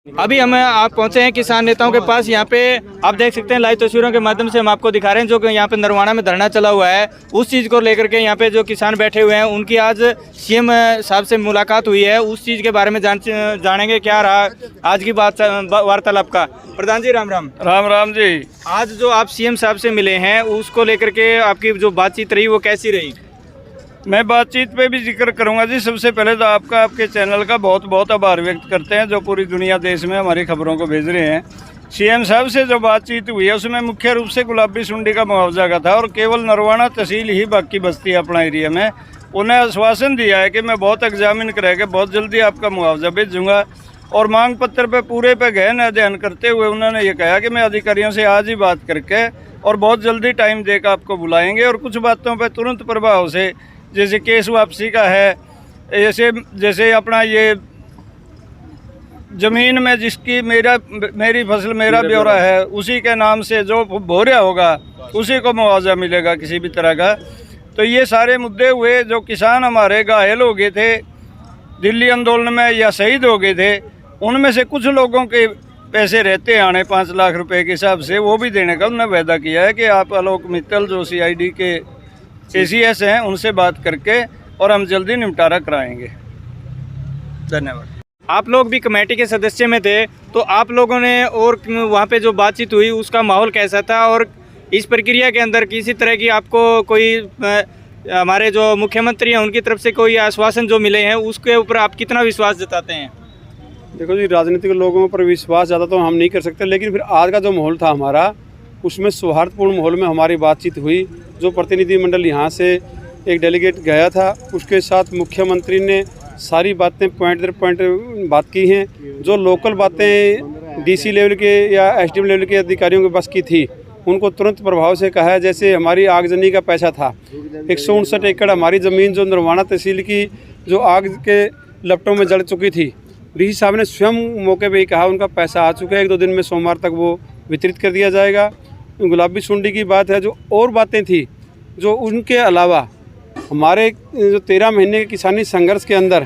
अभी आप पहुंचे हैं किसान नेताओं के पास। यहाँ पे आप देख सकते हैं, लाइव तस्वीरों के माध्यम से हम आपको दिखा रहे हैं जो कि यहाँ पे नरवाना में धरना चला हुआ है। उस चीज़ को लेकर के यहाँ पे जो किसान बैठे हुए हैं उनकी आज सीएम साहब से मुलाकात हुई है। उस चीज़ के बारे में जानेंगे क्या रहा आज की वार्तालाप का। प्रधान जी राम राम। राम राम जी। आज जो आप सीएम साहब से मिले हैं उसको लेकर के आपकी जो बातचीत रही वो कैसी रही? मैं बातचीत पे भी जिक्र करूंगा जी। सबसे पहले तो आपके चैनल का बहुत बहुत आभार व्यक्त करते हैं जो पूरी दुनिया देश में हमारी खबरों को भेज रहे हैं। सीएम साहब से जो बातचीत हुई है उसमें मुख्य रूप से गुलाबी सुंडी का मुआवजा का था और केवल नरवाना तहसील ही बाकी बस्ती है अपना एरिया में। उन्हें आश्वासन दिया है कि मैं बहुत एग्जामिन कराके बहुत जल्दी आपका मुआवजा भेजूँगा और मांग पत्र पे पूरे पे गहन अध्ययन करते हुए उन्होंने ये कहा कि मैं अधिकारियों से आज ही बात करके और बहुत जल्दी टाइम देकर आपको बुलाएंगे और कुछ बातों पर तुरंत प्रभाव से, जैसे केस वापसी का है, जैसे अपना ये ज़मीन में जिसकी मेरी फसल मेरा ब्यौरा है उसी के नाम से जो भोरिया होगा उसी को मुआवजा मिलेगा किसी भी तरह का। तो ये सारे मुद्दे हुए। जो किसान हमारे घायल हो गए थे दिल्ली आंदोलन में या शहीद हो गए थे, उनमें से कुछ लोगों के पैसे रहते आने 5 लाख रुपए के हिसाब से वो भी देने का उन्होंने वायदा किया है कि आप आलोक मित्तल जो CID के ACS हैं उनसे बात करके और हम जल्दी निपटारा कराएंगे। धन्यवाद। आप लोग भी कमेटी के सदस्य में थे, तो आप लोगों ने और वहाँ पे जो बातचीत हुई उसका माहौल कैसा था और इस प्रक्रिया के अंदर किसी तरह की आपको कोई हमारे जो मुख्यमंत्री हैं उनकी तरफ से कोई आश्वासन जो मिले हैं उसके ऊपर आप कितना विश्वास जताते हैं? देखो जी, राजनीतिक लोगों पर विश्वास ज़्यादा तो हम नहीं कर सकते, लेकिन फिर आज का जो माहौल था हमारा उसमें सौहार्दपूर्ण माहौल में हमारी बातचीत हुई। जो प्रतिनिधिमंडल यहाँ से एक डेलीगेट गया था उसके साथ मुख्यमंत्री ने सारी बातें पॉइंट दर पॉइंट बात की हैं। जो लोकल बातें DC लेवल के या SDM लेवल के अधिकारियों के बस की थी उनको तुरंत प्रभाव से कहा है। जैसे हमारी आगजनी का पैसा था 159 एकड़ हमारी ज़मीन जो नरवाना तहसील की जो आग के लपटों में जल चुकी थी, DC साहब ने स्वयं मौके पर ही कहा उनका पैसा आ चुका है, 1-2 दिन में सोमवार तक वो वितरित कर दिया जाएगा। गुलाबी सुंडी की बात है, जो और बातें थी जो उनके अलावा हमारे जो 13 महीने के किसानी संघर्ष के अंदर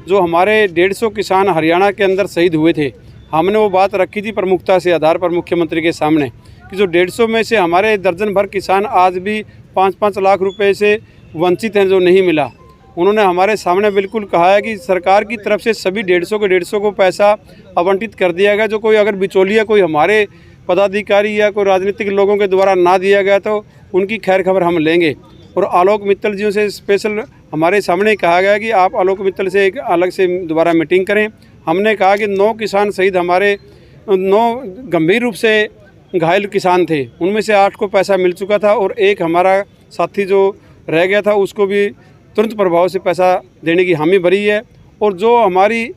जो हमारे 150 किसान हरियाणा के अंदर शहीद हुए थे, हमने वो बात रखी थी प्रमुखता से आधार पर मुख्यमंत्री के सामने कि जो 150 में से हमारे दर्जन भर किसान आज भी 5-5 लाख रुपए से वंचित हैं, जो नहीं मिला। उन्होंने हमारे सामने बिल्कुल कहा है कि सरकार की तरफ से सभी 150 को पैसा आवंटित कर दिया गया। जो कोई अगर बिचौलिया कोई हमारे पदाधिकारी या कोई राजनीतिक लोगों के द्वारा ना दिया गया तो उनकी खैर खबर हम लेंगे। और आलोक मित्तल जी से स्पेशल हमारे सामने कहा गया कि आप आलोक मित्तल से एक अलग से दोबारा मीटिंग करें। हमने कहा कि 9 किसान शहीद हमारे 9 गंभीर रूप से घायल किसान थे, उनमें से 8 को पैसा मिल चुका था और एक हमारा साथी जो रह गया था उसको भी तुरंत प्रभाव से पैसा देने की हामी भरी है। और जो हमारी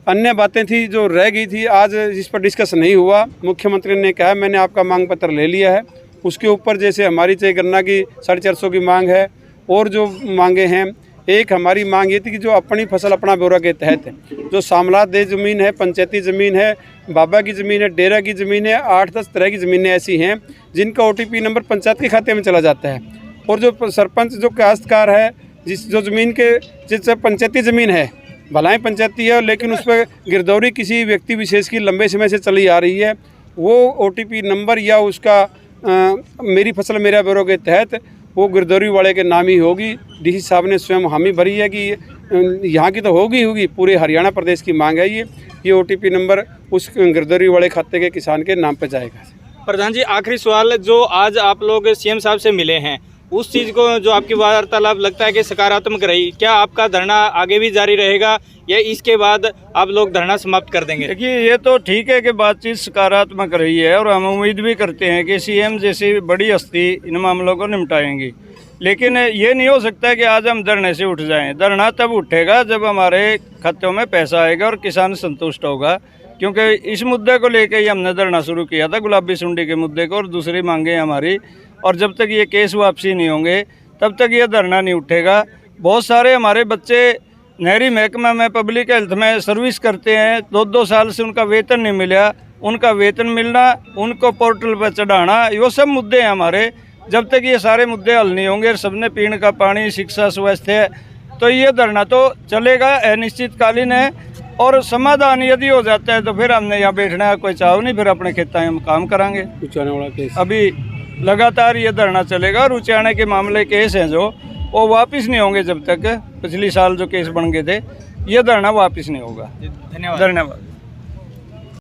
अन्य बातें थी जो रह गई थी आज जिस पर डिस्कस नहीं हुआ, मुख्यमंत्री ने कहा मैंने आपका मांग पत्र ले लिया है। उसके ऊपर जैसे हमारी चाहे गन्ना की 450 की मांग है और जो मांगे हैं, एक हमारी मांग ये थी कि जो अपनी फसल अपना ब्यौरा के तहत जो सामलात दे ज़मीन है, पंचायती ज़मीन है, बाबा की ज़मीन है, डेरा की ज़मीन है, 8-10 तरह की ज़मीनें ऐसी हैं जिनका OTP नंबर पंचायत के खाते में चला जाता है। और जो सरपंच जो काश्तकार है जो ज़मीन के जिससे पंचायती ज़मीन है, भलाई पंचायती है लेकिन उस पर गिरदौरी किसी व्यक्ति विशेष की लंबे समय से चली आ रही है, वो OTP नंबर या उसका मेरी फसल मेरा ब्यौरा के तहत वो गिरदौरी वाले के नाम ही होगी। DC साहब ने स्वयं हामी भरी है कि यहाँ की तो होगी, पूरे हरियाणा प्रदेश की मांग है ये OTP नंबर उस गिरदौरी वाले खाते के किसान के नाम पर जाएगा। प्रधान जी, आखिरी सवाल, जो आज आप लोग CM साहब से मिले हैं उस चीज़ को जो आपकी वार्तालाप लगता है कि सकारात्मक रही, क्या आपका धरना आगे भी जारी रहेगा या इसके बाद आप लोग धरना समाप्त कर देंगे? देखिए, ये तो ठीक है कि बातचीत सकारात्मक रही है और हम उम्मीद भी करते हैं कि CM जैसी बड़ी हस्ती इन मामलों को निपटाएंगी। लेकिन ये नहीं हो सकता कि आज हम धरने से उठ जाएं। धरना तब उठेगा जब हमारे खातों में पैसा आएगा और किसान संतुष्ट होगा, क्योंकि इस मुद्दे को लेकर ही हमने धरना शुरू किया था, गुलाबी सुंडी के मुद्दे को और दूसरी मांगे हमारी। और जब तक ये केस वापसी नहीं होंगे तब तक ये धरना नहीं उठेगा। बहुत सारे हमारे बच्चे नहरी महकमा में पब्लिक हेल्थ में सर्विस करते हैं, 2-2 साल से उनका वेतन नहीं मिला, उनका वेतन मिलना, उनको पोर्टल पर चढ़ाना, ये सब मुद्दे हैं हमारे। जब तक ये सारे मुद्दे हल नहीं होंगे, सबने पीने का पानी, शिक्षा, स्वास्थ्य, तो ये धरना तो चलेगा, अनिश्चितकालीन है। और समाधान यदि हो जाता है तो फिर हमने यहाँ बैठना है, कोई चाहो नहीं, फिर अपने खेत में हम काम करेंगे। उचाने वाला केस अभी लगातार ये धरना चलेगा और उचाने के मामले केस हैं जो वो वापस नहीं होंगे जब तक पिछली साल जो केस बन गए थे, ये धरना वापस नहीं होगा। धन्यवाद। धन्यवाद।